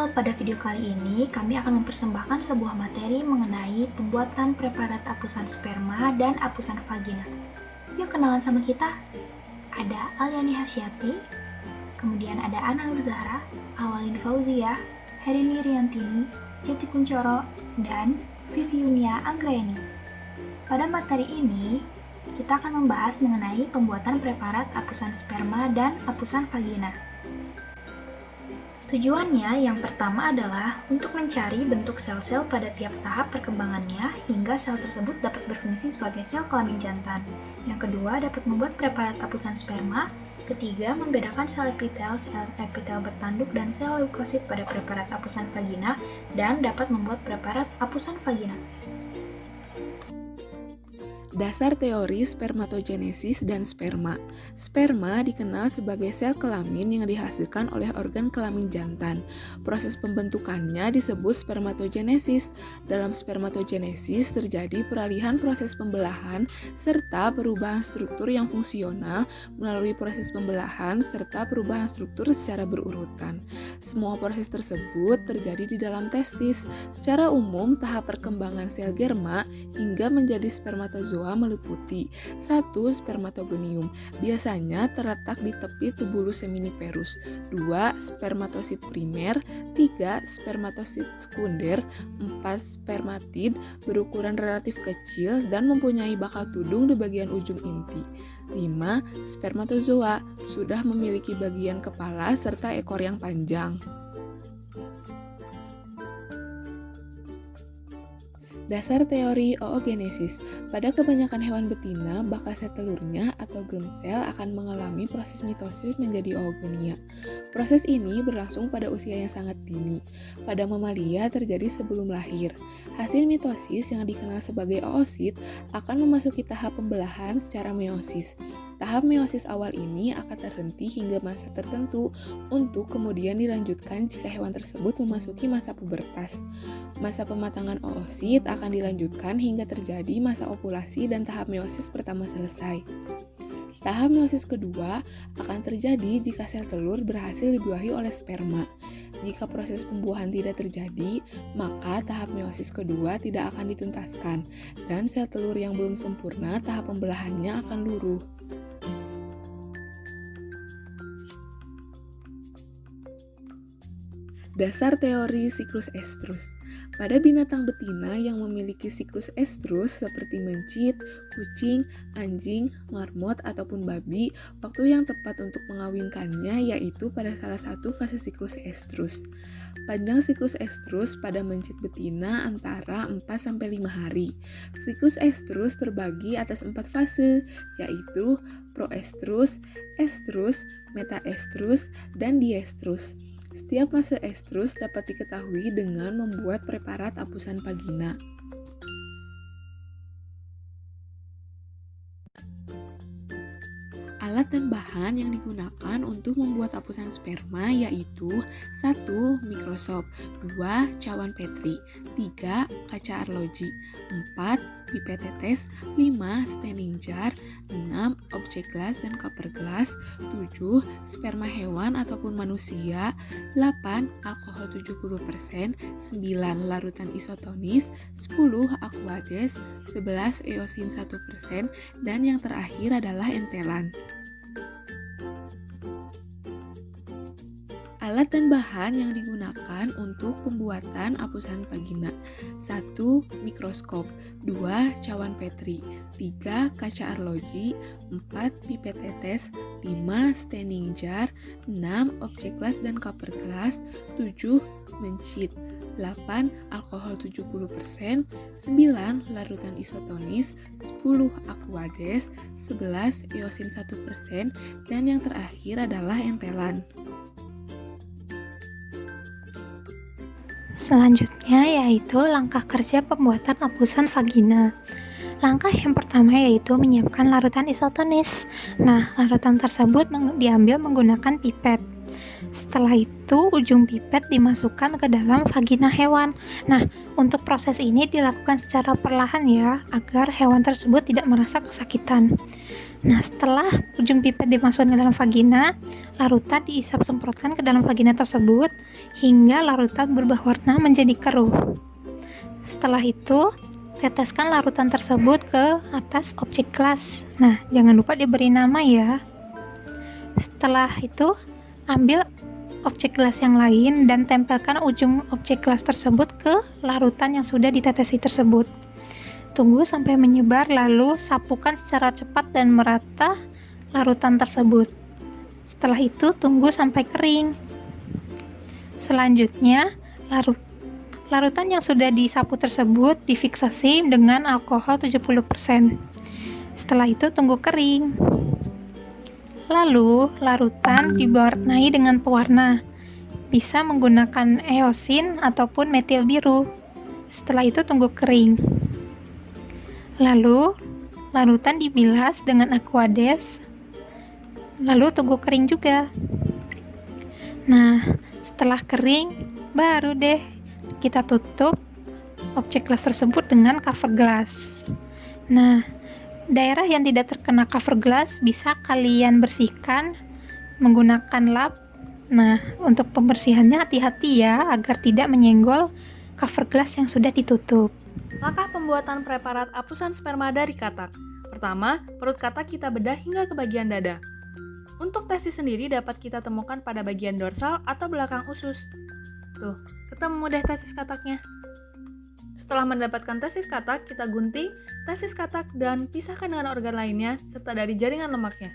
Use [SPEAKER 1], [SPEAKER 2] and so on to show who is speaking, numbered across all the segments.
[SPEAKER 1] pada video kali ini kami akan mempersembahkan sebuah materi mengenai pembuatan preparat apusan sperma dan apusan vagina. Yuk kenalan sama kita. Ada Alyani Hasyati, kemudian ada Ana Nurzahra, Awalin Fauzia, Herini Riantini, Jati Kuncoro, dan Viviunia Anggraeni. Pada materi ini, kita akan membahas mengenai pembuatan preparat apusan sperma dan apusan vagina. Tujuannya yang pertama adalah untuk mencari bentuk sel-sel pada tiap tahap perkembangannya hingga sel tersebut dapat berfungsi sebagai sel kelamin jantan. Yang kedua, dapat membuat preparat apusan sperma. Ketiga, membedakan sel epitel bertanduk dan sel leukosit pada preparat apusan vagina dan dapat membuat preparat apusan vagina.
[SPEAKER 2] Dasar teori spermatogenesis dan sperma. Sperma dikenal sebagai sel kelamin yang dihasilkan oleh organ kelamin jantan. Proses pembentukannya disebut spermatogenesis. Dalam spermatogenesis terjadi peralihan proses pembelahan serta perubahan struktur yang fungsional melalui proses pembelahan serta perubahan struktur secara berurutan. Semua proses tersebut terjadi di dalam testis. Secara umum, tahap perkembangan sel germa hingga menjadi spermatozoa meliputi 1. Spermatogonium, biasanya terletak di tepi tubulus seminiferus. 2. Spermatosit primer. 3. Spermatosit sekunder. 4. Spermatid, berukuran relatif kecil dan mempunyai bakal tudung di bagian ujung inti. 5. Spermatozoa, sudah memiliki bagian kepala serta ekor yang panjang. Dasar teori oogenesis. Pada kebanyakan hewan betina, bakal sel telurnya atau germ sel akan mengalami proses mitosis menjadi oogonia. Proses ini berlangsung pada usia yang sangat dini. Pada mamalia terjadi sebelum lahir. Hasil mitosis yang dikenal sebagai oosit akan memasuki tahap pembelahan secara meiosis. Tahap meiosis awal ini akan terhenti hingga masa tertentu untuk kemudian dilanjutkan jika hewan tersebut memasuki masa pubertas. Masa pematangan oosit akan dilanjutkan hingga terjadi masa ovulasi dan tahap meiosis pertama selesai. Tahap meiosis kedua akan terjadi jika sel telur berhasil dibuahi oleh sperma. Jika proses pembuahan tidak terjadi, maka tahap meiosis kedua tidak akan dituntaskan dan sel telur yang belum sempurna tahap pembelahannya akan luruh. Dasar teori siklus estrus. Pada binatang betina yang memiliki siklus estrus seperti mencit, kucing, anjing, marmot, ataupun babi, waktu yang tepat untuk mengawinkannya yaitu pada salah satu fase siklus estrus. Panjang siklus estrus pada mencit betina antara 4-5 hari. Siklus estrus terbagi atas 4 fase, yaitu proestrus, estrus, metaestrus, dan diestrus. Setiap fase estrus dapat diketahui dengan membuat preparat apusan vagina. Alat dan bahan yang digunakan untuk membuat apusan sperma yaitu 1. Mikroskop, 2. Cawan Petri, 3. Kaca arloji, 4. pipet tetes, 5. Staining jar, 6. Objek gelas dan koper gelas, 7. Sperma hewan ataupun manusia, 8. Alkohol 70%, 9. Larutan isotonis, 10. Aquades, 11. Eosin 1%, dan yang terakhir adalah entelan. Alat dan bahan yang digunakan untuk pembuatan apusan vagina. 1. Mikroskop, 2. Cawan Petri, 3. Kaca arloji, 4. pipet tetes, 5. Staining jar, 6. Objek gelas dan koper gelas, 7. Mencit, 8. Alkohol 70%, 9. Larutan isotonis, 10. Aquades, 11. Eosin 1%, dan yang terakhir adalah entelan.
[SPEAKER 1] Selanjutnya yaitu langkah kerja pembuatan apusan vagina. Langkah yang pertama yaitu menyiapkan larutan isotonis. Nah, larutan tersebut diambil menggunakan pipet. Setelah itu, ujung pipet dimasukkan ke dalam vagina hewan. Nah, untuk proses ini dilakukan secara perlahan ya, agar hewan tersebut tidak merasa kesakitan. Nah, setelah ujung pipet dimasukkan ke dalam vagina, larutan diisap semprotkan ke dalam vagina tersebut hingga larutan berubah warna menjadi keruh. Setelah itu, teteskan larutan tersebut ke atas objek gelas. Nah, jangan lupa diberi nama ya. Setelah itu, ambil objek gelas yang lain dan tempelkan ujung objek gelas tersebut ke larutan yang sudah ditetesi tersebut. Tunggu sampai menyebar, lalu sapukan secara cepat dan merata larutan tersebut. Setelah itu, tunggu sampai kering. Selanjutnya, larutan yang sudah disapu tersebut difiksasi dengan alkohol 70%. Setelah itu, tunggu kering. Lalu, larutan diwarnai dengan pewarna. Bisa menggunakan eosin ataupun metil biru. Setelah itu, tunggu kering. Lalu, larutan dibilas dengan aquades. Lalu, tunggu kering juga. Nah, setelah kering, baru deh kita tutup objek gelas tersebut dengan cover gelas. Nah, daerah yang tidak terkena cover glass bisa kalian bersihkan menggunakan lap. Nah, untuk pembersihannya hati-hati ya, agar tidak menyenggol cover glass yang sudah ditutup.
[SPEAKER 3] Langkah pembuatan preparat apusan sperma dari katak. Pertama, perut katak kita bedah hingga ke bagian dada. Untuk testis sendiri dapat kita temukan pada bagian dorsal atau belakang usus. Tuh, ketemu deh testis kataknya. Setelah mendapatkan testis katak, kita gunting testis katak dan pisahkan dengan organ lainnya serta dari jaringan lemaknya.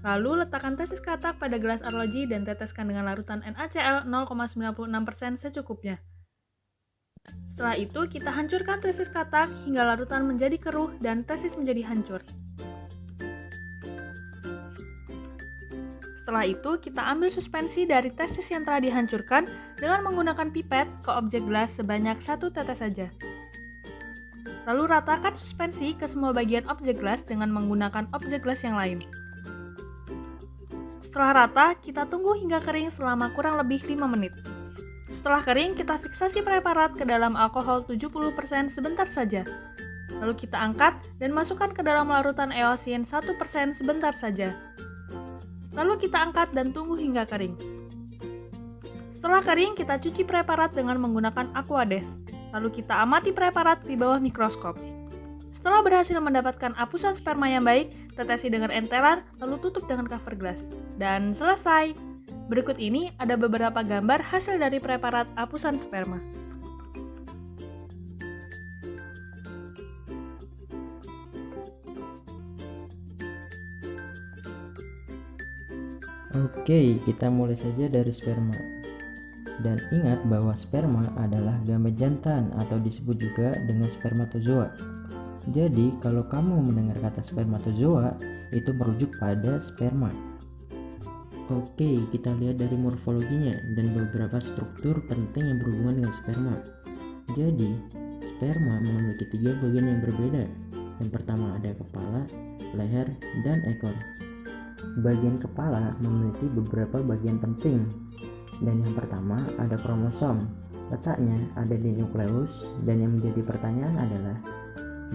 [SPEAKER 3] Lalu letakkan testis katak pada gelas arloji dan teteskan dengan larutan NaCl 0,96% secukupnya. Setelah itu, kita hancurkan testis katak hingga larutan menjadi keruh dan testis menjadi hancur. Setelah itu, kita ambil suspensi dari testis yang telah dihancurkan dengan menggunakan pipet ke objek gelas sebanyak 1 tetes saja. Lalu ratakan suspensi ke semua bagian objek gelas dengan menggunakan objek gelas yang lain. Setelah rata, kita tunggu hingga kering selama kurang lebih 5 menit. Setelah kering, kita fiksasi preparat ke dalam alkohol 70% sebentar saja. Lalu kita angkat dan masukkan ke dalam larutan eosin 1% sebentar saja. Lalu kita angkat dan tunggu hingga kering. Setelah kering, kita cuci preparat dengan menggunakan aquades. Lalu kita amati preparat di bawah mikroskop. Setelah berhasil mendapatkan apusan sperma yang baik, tetesi dengan entelan, lalu tutup dengan cover glass. Dan selesai! Berikut ini ada beberapa gambar hasil dari preparat apusan sperma.
[SPEAKER 4] Oke, kita mulai saja dari sperma. Dan ingat bahwa sperma adalah gamet jantan atau disebut juga dengan spermatozoa. Jadi, kalau kamu mendengar kata spermatozoa, itu merujuk pada sperma. Oke, kita lihat dari morfologinya dan beberapa struktur penting yang berhubungan dengan sperma. Jadi, sperma memiliki 3 bagian yang berbeda. Yang pertama ada kepala, leher, dan ekor. Bagian kepala memiliki beberapa bagian penting, dan yang pertama ada kromosom. Letaknya ada di nukleus, dan yang menjadi pertanyaan adalah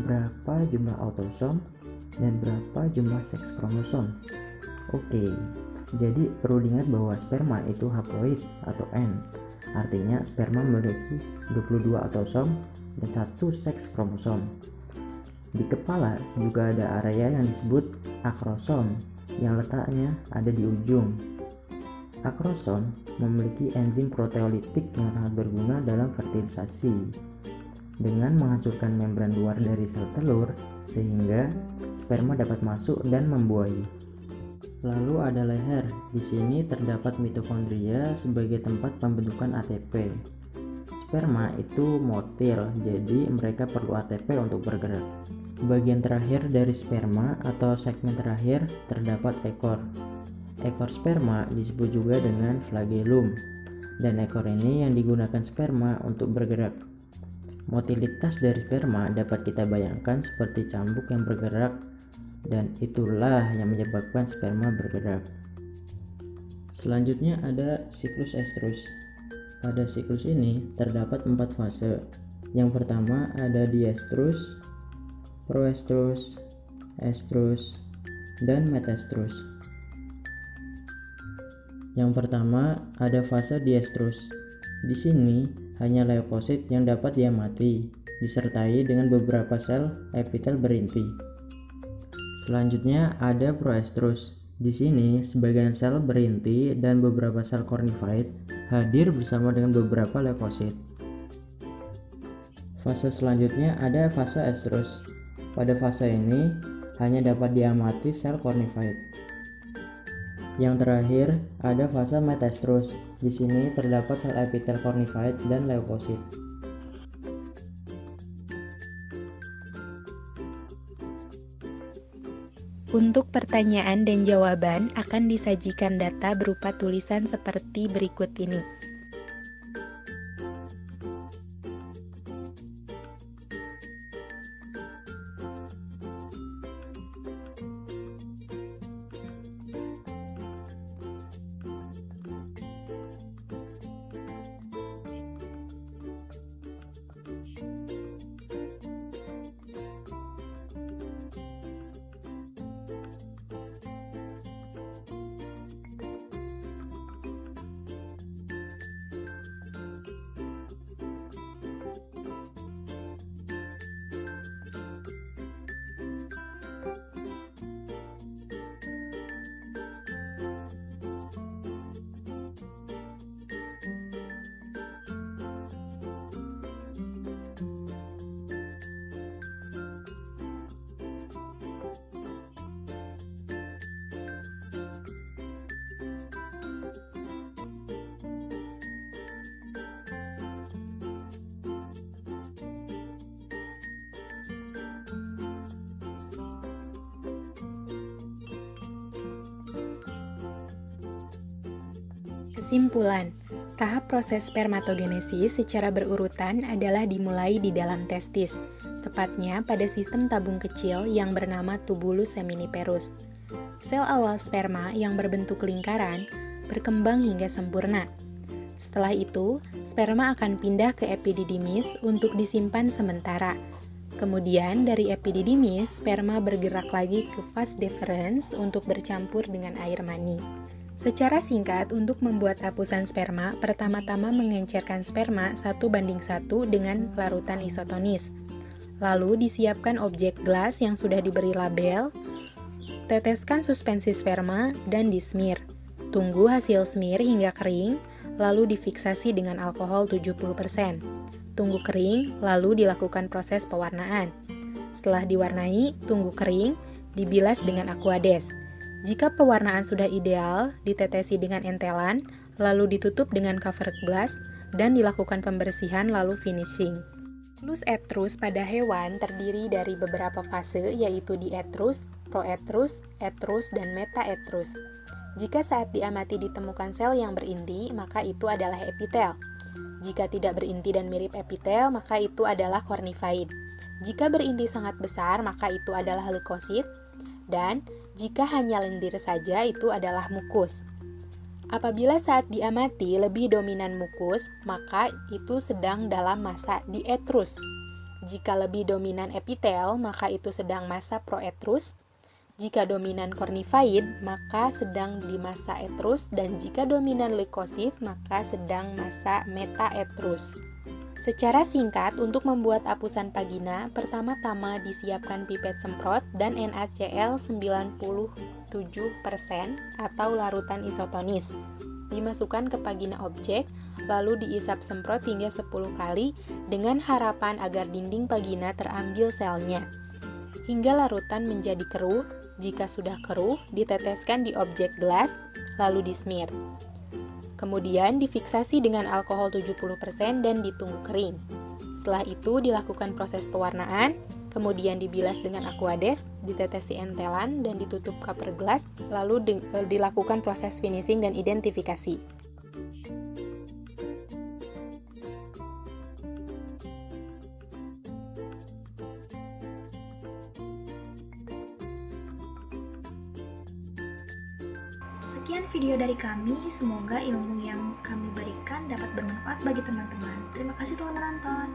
[SPEAKER 4] berapa jumlah autosom dan berapa jumlah seks kromosom. Oke, jadi perlu diingat bahwa sperma itu haploid atau N, artinya sperma memiliki 22 autosom dan 1 seks kromosom. Di kepala juga ada area yang disebut akrosom, yang letaknya ada di ujung. Akrosom memiliki enzim proteolitik yang sangat berguna dalam fertilisasi dengan menghancurkan membran luar dari sel telur sehingga sperma dapat masuk dan membuahi. Lalu ada leher. Di sini terdapat mitokondria sebagai tempat pembentukan ATP. Sperma itu motil, jadi mereka perlu ATP untuk bergerak. Bagian terakhir dari sperma atau segmen terakhir terdapat ekor. Ekor sperma disebut juga dengan flagellum, dan ekor ini yang digunakan sperma untuk bergerak. Motilitas dari sperma dapat kita bayangkan seperti cambuk yang bergerak, dan itulah yang menyebabkan sperma bergerak. Selanjutnya ada siklus estrus. Pada siklus ini terdapat 4 fase. Yang pertama ada diestrus, proestrus, estrus, dan metaestrus. Yang pertama ada fase diestrus. Di sini hanya leukosit yang dapat diamati, disertai dengan beberapa sel epitel berinti. Selanjutnya ada proestrus. Di sini sebagian sel berinti dan beberapa sel cornified hadir bersama dengan beberapa leukosit. Fase selanjutnya ada fase estrus. Pada fase ini hanya dapat diamati sel cornified. Yang terakhir ada fase metaestrus. Di sini terdapat sel epitel cornified dan leukosit.
[SPEAKER 5] Untuk pertanyaan dan jawaban akan disajikan data berupa tulisan seperti berikut ini. Kesimpulan, tahap proses spermatogenesis secara berurutan adalah dimulai di dalam testis, tepatnya pada sistem tabung kecil yang bernama tubulus seminiferus. Sel awal sperma yang berbentuk lingkaran berkembang hingga sempurna. Setelah itu, sperma akan pindah ke epididymis untuk disimpan sementara. Kemudian dari epididymis, sperma bergerak lagi ke vas deferens untuk bercampur dengan air mani. Secara singkat, untuk membuat hapusan sperma, pertama-tama mengencerkan sperma 1:1 dengan larutan isotonis. Lalu disiapkan objek gelas yang sudah diberi label, teteskan suspensi sperma, dan dismir. Tunggu hasil smear hingga kering, lalu difiksasi dengan alkohol 70%. Tunggu kering, lalu dilakukan proses pewarnaan. Setelah diwarnai, tunggu kering, dibilas dengan aquades. Jika pewarnaan sudah ideal, ditetesi dengan entelan, lalu ditutup dengan cover glass, dan dilakukan pembersihan lalu finishing. Siklus etrus pada hewan terdiri dari beberapa fase, yaitu dietrus, proetrus, etrus, dan metaetrus. Jika saat diamati ditemukan sel yang berinti, maka itu adalah epitel. Jika tidak berinti dan mirip epitel, maka itu adalah cornified. Jika berinti sangat besar, maka itu adalah leukosit. Dan jika hanya lendir saja, itu adalah mukus. Apabila saat diamati lebih dominan mukus, maka itu sedang dalam masa dietrus. Jika lebih dominan epitel, maka itu sedang masa proetrus. Jika dominan cornified, maka sedang di masa etrus, dan jika dominan leukosit, maka sedang masa metaetrus. Secara singkat, untuk membuat hapusan vagina, pertama-tama disiapkan pipet semprot dan NaCl 97% atau larutan isotonis. Dimasukkan ke vagina objek, lalu diisap semprot hingga 10 kali dengan harapan agar dinding vagina terambil selnya. Hingga larutan menjadi keruh, jika sudah keruh, diteteskan di objek gelas, lalu dismir. Kemudian difiksasi dengan alkohol 70% dan ditunggu kering. Setelah itu dilakukan proses pewarnaan, kemudian dibilas dengan aquades, ditetesi entelan, dan ditutup cover glass, lalu dilakukan proses finishing dan identifikasi.
[SPEAKER 1] Sekian video dari kami, semoga ilmu yang kami berikan dapat bermanfaat bagi teman-teman. Terima kasih telah menonton.